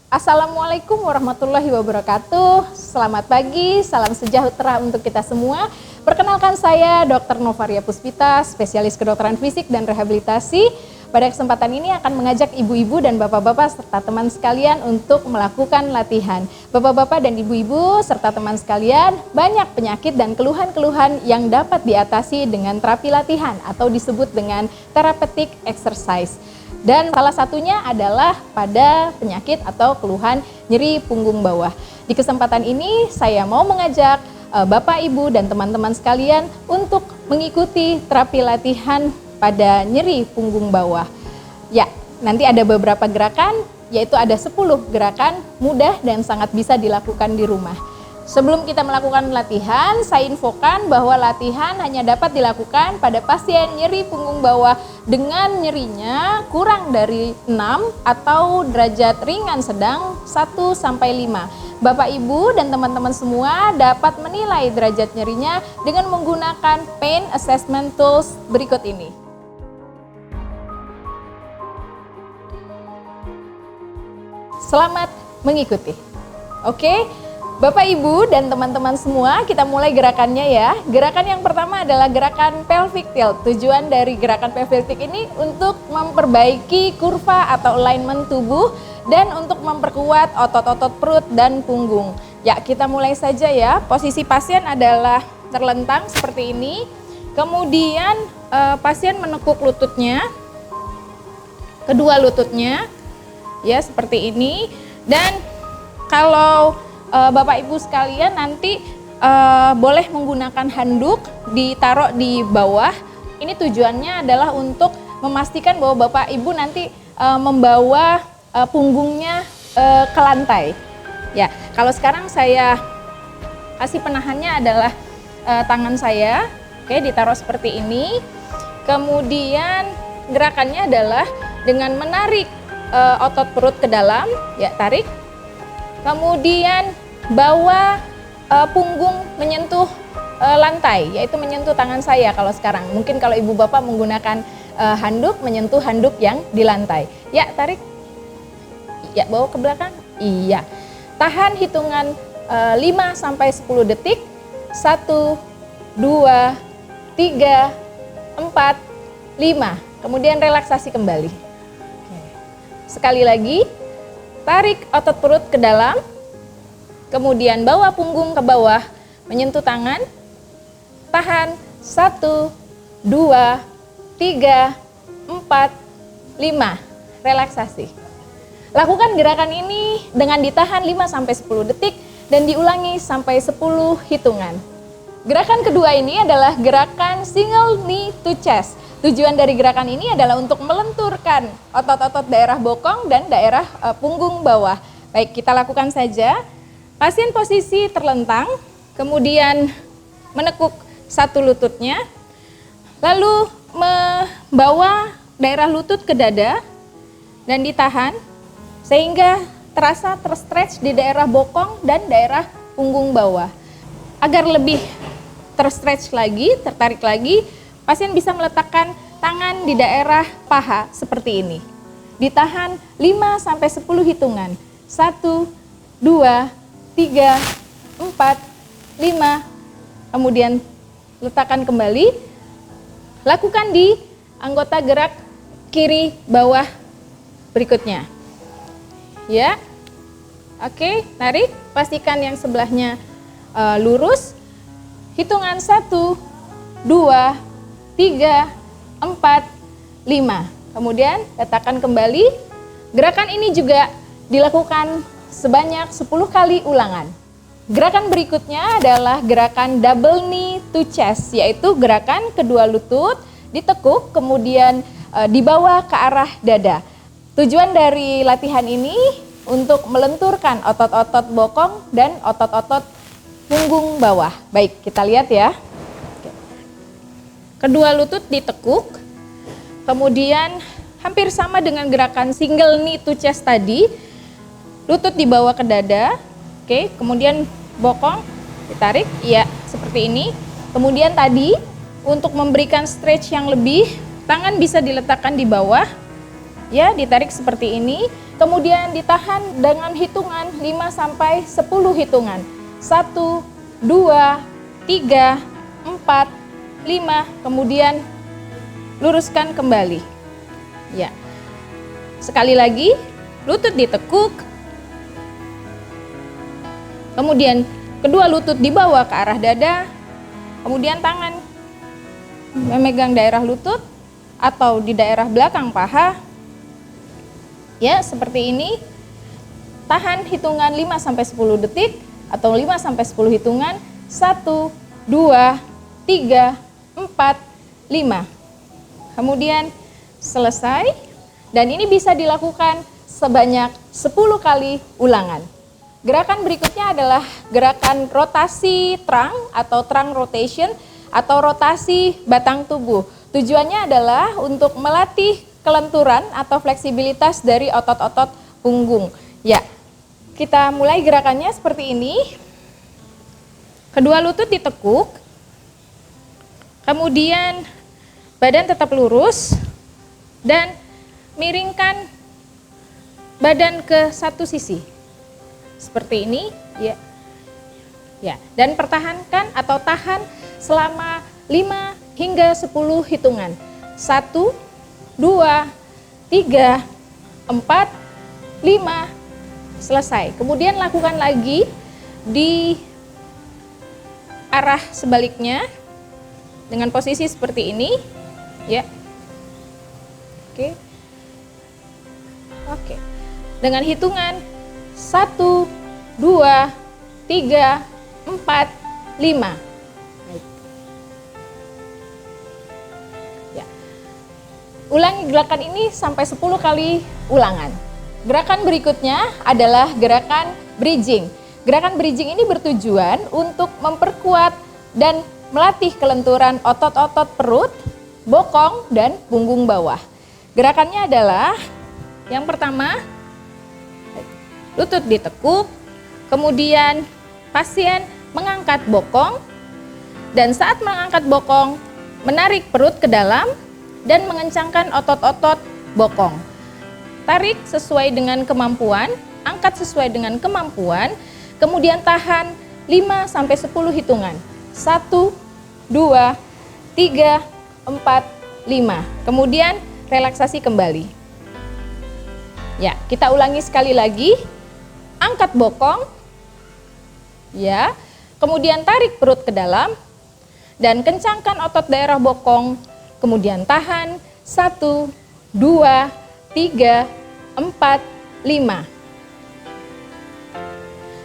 Assalamualaikum warahmatullahi wabarakatuh. Selamat pagi, salam sejahtera untuk kita semua. Perkenalkan saya Dr. Novaria Puspita, spesialis kedokteran fisik dan rehabilitasi. Pada kesempatan ini akan mengajak ibu-ibu dan bapak-bapak serta teman sekalian untuk melakukan latihan. Bapak-bapak dan ibu-ibu serta teman sekalian, banyak penyakit dan keluhan-keluhan yang dapat diatasi dengan terapi latihan atau disebut dengan therapeutic exercise. Dan salah satunya adalah pada penyakit atau keluhan nyeri punggung bawah. Di kesempatan ini saya mau mengajak Bapak, Ibu, dan teman-teman sekalian untuk mengikuti terapi latihan pada nyeri punggung bawah. Ya, nanti ada beberapa gerakan, yaitu ada 10 gerakan mudah dan sangat bisa dilakukan di rumah. Sebelum kita melakukan latihan, saya infokan bahwa latihan hanya dapat dilakukan pada pasien nyeri punggung bawah dengan nyerinya kurang dari 6 atau derajat ringan sedang 1-5. Bapak, Ibu, dan teman-teman semua dapat menilai derajat nyerinya dengan menggunakan Pain Assessment Tools berikut ini. Selamat mengikuti. Oke, Bapak, Ibu, dan teman-teman semua, kita mulai gerakannya ya. Gerakan yang pertama adalah gerakan pelvic tilt. Tujuan dari gerakan pelvic tilt ini untuk memperbaiki kurva atau alignment tubuh dan untuk memperkuat otot-otot perut dan punggung. Ya, kita mulai saja ya. Posisi pasien adalah terlentang seperti ini. Kemudian pasien menekuk lututnya, kedua lututnya, ya seperti ini. Dan kalau Bapak Ibu sekalian nanti boleh menggunakan handuk ditaruh di bawah. Ini tujuannya adalah untuk memastikan bahwa Bapak Ibu nanti membawa punggungnya ke lantai. Ya, kalau sekarang saya kasih penahannya adalah tangan saya, oke, ditaruh seperti ini. Kemudian gerakannya adalah dengan menarik otot perut ke dalam, ya tarik. Kemudian bawa punggung menyentuh lantai, yaitu menyentuh tangan saya kalau sekarang. Mungkin kalau ibu bapak menggunakan handuk, menyentuh handuk yang di lantai. Ya, tarik. Ya, bawa ke belakang. Iya. Tahan hitungan 5-10 detik. 1, 2, 3, 4, 5. Kemudian relaksasi kembali. Sekali lagi. Tarik otot perut ke dalam, kemudian bawa punggung ke bawah, menyentuh tangan, tahan 1, 2, 3, 4, 5, relaksasi. Lakukan gerakan ini dengan ditahan 5-10 detik dan diulangi sampai 10 hitungan. Gerakan kedua ini adalah gerakan single knee to chest. Tujuan dari gerakan ini adalah untuk melenturkan otot-otot daerah bokong dan daerah punggung bawah. Baik, kita lakukan saja. Pasien posisi terlentang, kemudian menekuk satu lututnya, lalu membawa daerah lutut ke dada dan ditahan sehingga terasa terstretch di daerah bokong dan daerah punggung bawah. Agar lebih terstretch lagi, tertarik lagi, pasien bisa meletakkan tangan di daerah paha seperti ini. Ditahan 5-10 hitungan. 1, 2, 3, 4, 5. Kemudian letakkan kembali. Lakukan di anggota gerak kiri bawah berikutnya. Ya. Oke, tarik. Pastikan yang sebelahnya lurus. Hitungan 1, 2, 3, 4, 5. Kemudian letakkan kembali. Gerakan ini juga dilakukan sebanyak 10 kali ulangan. Gerakan berikutnya adalah gerakan double knee to chest, yaitu gerakan kedua lutut ditekuk kemudian dibawa ke arah dada. Tujuan dari latihan ini untuk melenturkan otot-otot bokong dan otot-otot punggung bawah. Baik, kita lihat ya. Kedua lutut ditekuk, kemudian hampir sama dengan gerakan single knee to chest tadi, lutut dibawa ke dada, oke, kemudian bokong ditarik, ya seperti ini. Kemudian tadi untuk memberikan stretch yang lebih, tangan bisa diletakkan di bawah, Ya, ditarik seperti ini. Kemudian ditahan dengan hitungan 5 sampai 10 hitungan. 1, 2, 3, 4, 5. Kemudian luruskan kembali. Ya. Sekali lagi, lutut ditekuk. Kemudian kedua lutut dibawa ke arah dada. Kemudian tangan memegang daerah lutut atau di daerah belakang paha. Ya, seperti ini. Tahan hitungan 5 sampai 10 detik atau 5 sampai 10 hitungan. 1, 2, 3, 4, 5. Kemudian selesai, dan ini bisa dilakukan sebanyak 10 kali ulangan. Gerakan berikutnya adalah gerakan rotasi trunk atau trunk rotation atau rotasi batang tubuh. Tujuannya adalah untuk melatih kelenturan atau fleksibilitas dari otot-otot punggung. Ya, kita mulai gerakannya seperti ini. Kedua lutut ditekuk, kemudian badan tetap lurus dan miringkan badan ke satu sisi. Seperti ini, ya. Ya, dan pertahankan atau tahan selama 5 hingga 10 hitungan. 1, 2, 3, 4, 5, selesai. Kemudian lakukan lagi di arah sebaliknya dengan posisi seperti ini, ya. Oke. Dengan hitungan 1, 2, 3, 4, 5. Ulangi gerakan ini sampai 10 kali ulangan. Gerakan berikutnya adalah gerakan bridging. Gerakan bridging ini bertujuan untuk memperkuat dan melatih kelenturan otot-otot perut, bokong, dan punggung bawah. Gerakannya adalah yang pertama, lutut ditekuk, kemudian pasien mengangkat bokong, dan saat mengangkat bokong, menarik perut ke dalam, dan mengencangkan otot-otot bokong. Tarik sesuai dengan kemampuan, angkat sesuai dengan kemampuan, kemudian tahan 5 sampai 10 hitungan. 1, 2, 3, 4, 5. Kemudian relaksasi kembali. Ya, kita ulangi sekali lagi. Angkat bokong. Ya. Kemudian tarik perut ke dalam dan kencangkan otot daerah bokong. Kemudian tahan 1, 2, 3, 4, 5.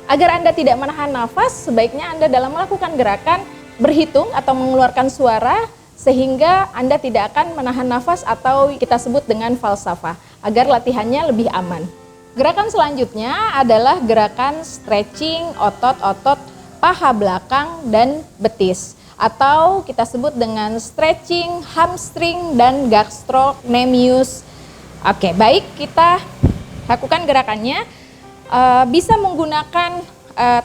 Agar Anda tidak menahan nafas, sebaiknya Anda dalam melakukan gerakan berhitung atau mengeluarkan suara sehingga Anda tidak akan menahan nafas atau kita sebut dengan falsafah, agar latihannya lebih aman. Gerakan selanjutnya adalah gerakan stretching otot-otot paha belakang dan betis, atau kita sebut dengan stretching hamstring dan gastrocnemius. Oke, baik, kita lakukan gerakannya. Bisa menggunakan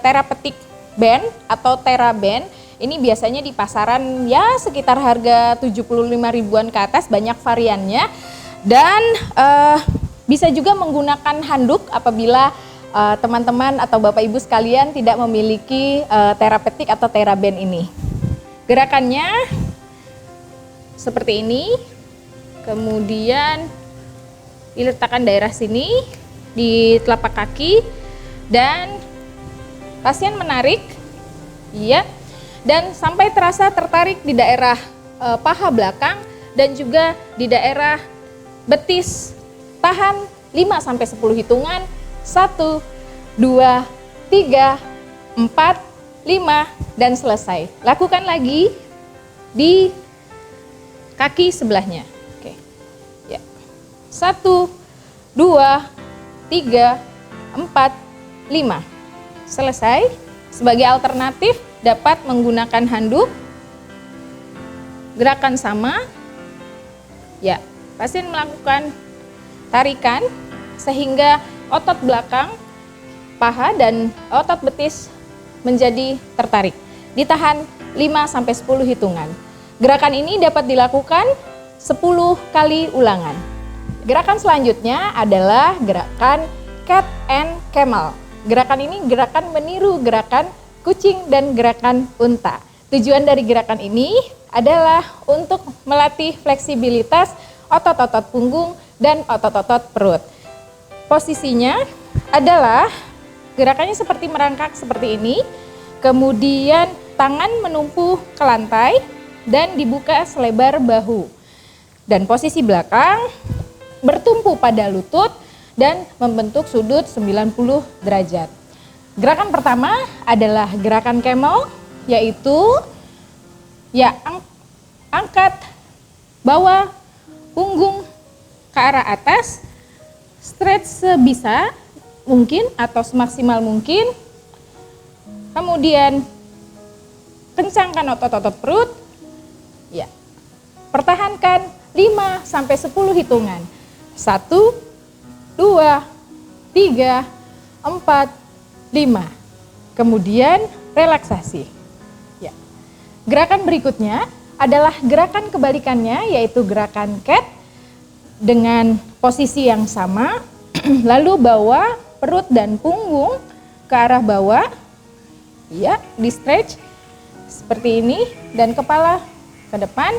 therapeutic band atau TheraBand. Ini biasanya di pasaran ya sekitar harga 75 ribuan ke atas, banyak variannya. Dan bisa juga menggunakan handuk apabila teman-teman atau Bapak Ibu sekalian tidak memiliki therapeutic atau TheraBand ini. Gerakannya seperti ini, kemudian diletakkan daerah sini di telapak kaki dan pasien menarik, ya, dan sampai terasa tertarik di daerah paha belakang dan juga di daerah betis. Tahan 5 sampai 10 hitungan. 1, 2, 3, 4, 5, dan selesai. Lakukan lagi di kaki sebelahnya. Oke. Ya. 1, 2, 3, 4, 5. Selesai. Sebagai alternatif dapat menggunakan handuk. Gerakan sama. Ya, pasien melakukan tarikan sehingga otot belakang, paha dan otot betis menjadi tertarik. Ditahan 5 sampai 10 hitungan. Gerakan ini dapat dilakukan 10 kali ulangan. Gerakan selanjutnya adalah gerakan cat and camel. Gerakan ini gerakan meniru gerakan kucing dan gerakan unta. Tujuan dari gerakan ini adalah untuk melatih fleksibilitas otot-otot punggung dan otot-otot perut. Posisinya adalah gerakannya seperti merangkak seperti ini, kemudian tangan menumpu ke lantai dan dibuka selebar bahu. Dan posisi belakang bertumpu pada lutut dan membentuk sudut 90 derajat. Gerakan pertama adalah gerakan camel, yaitu angkat bawa punggung ke arah atas, stretch sebisa mungkin atau semaksimal mungkin, kemudian kencangkan otot-otot perut, pertahankan 5-10 hitungan. 1, 2, 3, 4, 5. Kemudian relaksasi. Gerakan berikutnya adalah gerakan kebalikannya, yaitu gerakan cat dengan posisi yang sama. Lalu bawa perut dan punggung ke arah bawah. Di stretch seperti ini dan kepala ke depan.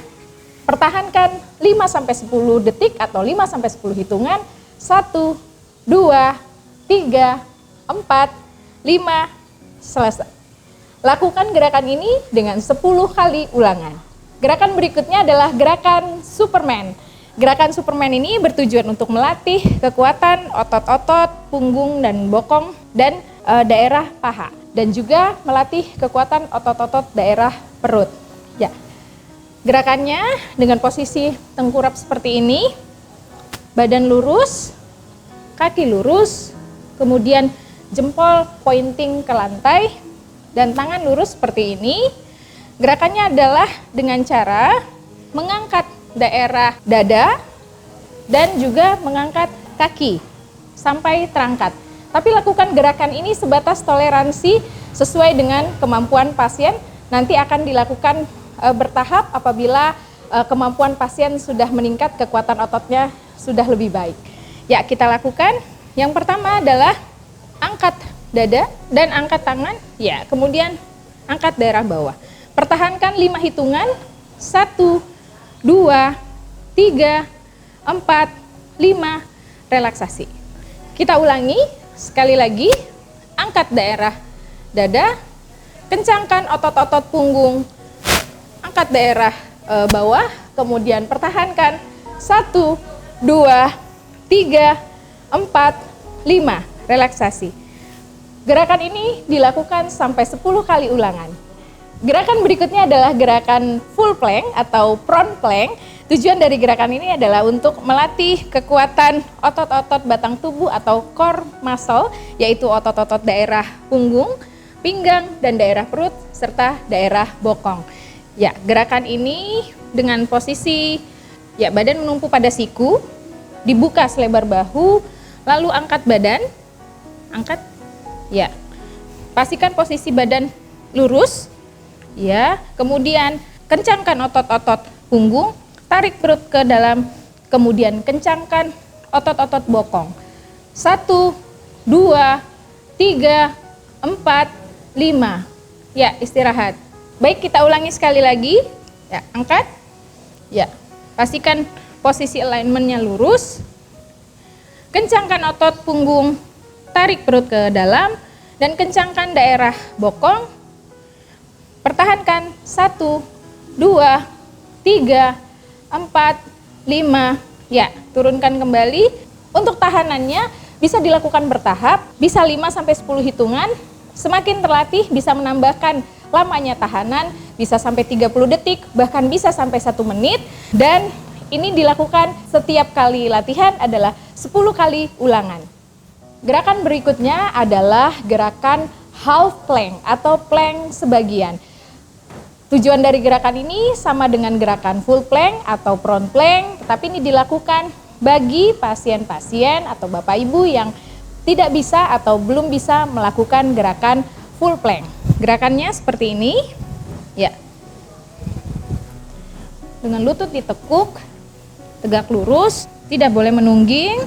Pertahankan 5-10 detik atau 5-10 hitungan. 1, 2, 3, 4, 5, selesai. Lakukan gerakan ini dengan 10 kali ulangan. Gerakan berikutnya adalah gerakan Superman. Gerakan Superman ini bertujuan untuk melatih kekuatan otot-otot punggung dan bokong dan daerah paha. Dan juga melatih kekuatan otot-otot daerah perut. Gerakannya dengan posisi tengkurap seperti ini, badan lurus, kaki lurus, kemudian jempol pointing ke lantai, dan tangan lurus seperti ini. Gerakannya adalah dengan cara mengangkat daerah dada dan juga mengangkat kaki sampai terangkat. Tapi lakukan gerakan ini sebatas toleransi sesuai dengan kemampuan pasien. Nanti akan dilakukan bertahap apabila kemampuan pasien sudah meningkat, kekuatan ototnya sudah lebih baik. Kita lakukan. Yang pertama adalah angkat dada dan angkat tangan, kemudian angkat daerah bawah. Pertahankan 5 hitungan, 1, 2, 3, 4, 5, relaksasi. Kita ulangi sekali lagi, angkat daerah dada, kencangkan otot-otot punggung, angkat daerah bawah, kemudian pertahankan 1, 2, 3, 4, 5, relaksasi. Gerakan ini dilakukan sampai 10 kali ulangan. Gerakan berikutnya adalah gerakan full plank atau front plank. Tujuan dari gerakan ini adalah untuk melatih kekuatan otot-otot batang tubuh atau core muscle, yaitu otot-otot daerah punggung, pinggang, dan daerah perut, serta daerah bokong. Gerakan ini dengan posisi badan menumpu pada siku, dibuka selebar bahu, lalu angkat badan, pastikan posisi badan lurus, kemudian kencangkan otot-otot punggung, tarik perut ke dalam, kemudian kencangkan otot-otot bokong. 1, 2, 3, 4, 5. Istirahat. Baik, kita ulangi sekali lagi. Angkat. Pastikan posisi alignmentnya lurus. Kencangkan otot punggung, tarik perut ke dalam, dan kencangkan daerah bokong. Pertahankan 1, 2, 3, 4, 5. Turunkan kembali. Untuk tahanannya bisa dilakukan bertahap, bisa 5-10 hitungan. Semakin terlatih bisa menambahkan lamanya tahanan, bisa sampai 30 detik, bahkan bisa sampai 1 menit. Dan ini dilakukan setiap kali latihan adalah 10 kali ulangan. Gerakan berikutnya adalah gerakan half plank atau plank sebagian. Tujuan dari gerakan ini sama dengan gerakan full plank atau front plank, tapi ini dilakukan bagi pasien-pasien atau bapak ibu yang tidak bisa atau belum bisa melakukan gerakan full plank. Gerakannya seperti ini, dengan lutut ditekuk, tegak lurus, Tidak boleh menungging,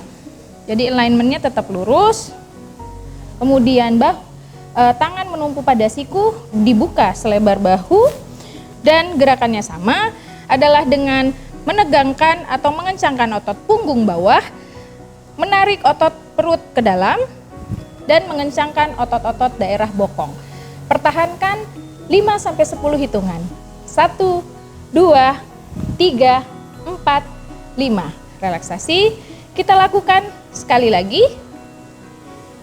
jadi alignmentnya tetap lurus. Kemudian tangan menumpu pada siku, dibuka selebar bahu. Dan gerakannya sama, adalah dengan menegangkan atau mengencangkan otot punggung bawah, menarik otot perut ke dalam, dan mengencangkan otot-otot daerah bokong. Pertahankan 5-10 hitungan. 1, 2, 3, 4, 5. Relaksasi. Kita lakukan sekali lagi.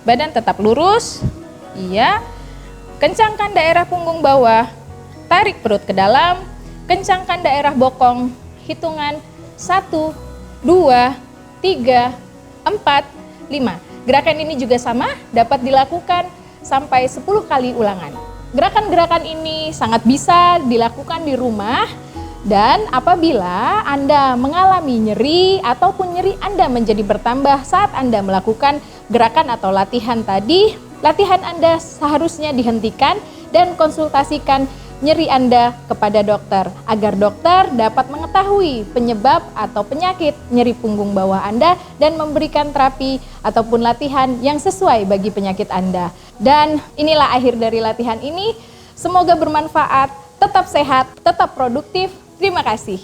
Badan tetap lurus. Iya. Kencangkan daerah punggung bawah. Tarik perut ke dalam. Kencangkan daerah bokong. Hitungan 1, 2, 3, 4, 5. Gerakan ini juga sama, dapat dilakukan sampai 10 kali ulangan. Gerakan-gerakan ini sangat bisa dilakukan di rumah, dan apabila Anda mengalami nyeri ataupun nyeri Anda menjadi bertambah saat Anda melakukan gerakan atau latihan tadi, latihan Anda seharusnya dihentikan dan konsultasikan nyeri Anda kepada dokter, agar dokter dapat mengetahui penyebab atau penyakit nyeri punggung bawah Anda dan memberikan terapi ataupun latihan yang sesuai bagi penyakit Anda. Dan inilah akhir dari latihan ini. Semoga bermanfaat, tetap sehat, tetap produktif. Terima kasih.